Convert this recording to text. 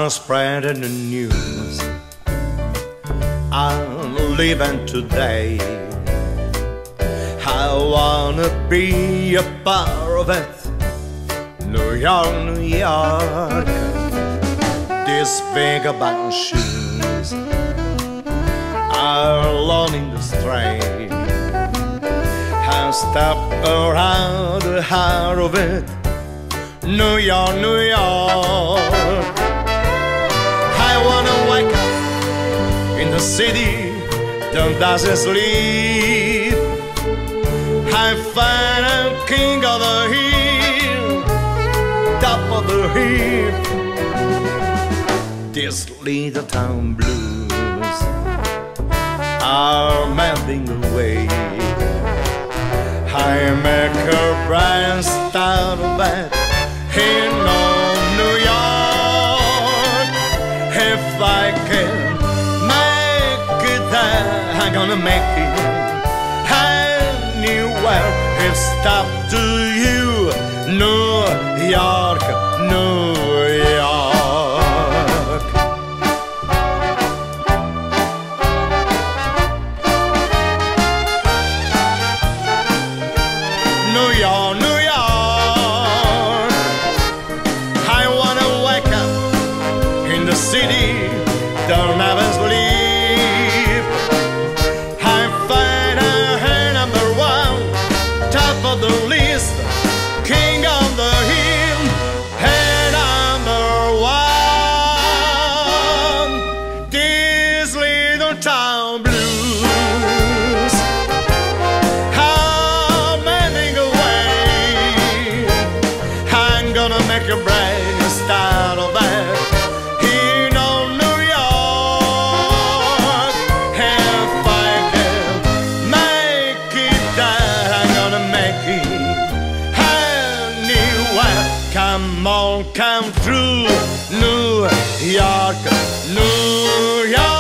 I'm spreading the news. I'm living today. I wanna be a part of it. New York, New York. These vagabond shoes are alone in the street. I step around the heart of it. New York, New York. I wanna wake up in the city that doesn't sleep. I find a king of the hill, top of the hill. These little town blues are melting away. I make a brand start of it in New York. If I can make it there, I'm gonna make it anywhere. It's up to you, New York, New York. New York, New York. I wanna wake up in the city, don't never sleep. I find a number one, top of the list, king on the hill, and number one. These little town blues are melting away. I'm gonna make a brand start of that. Come on, come through, New York, New York.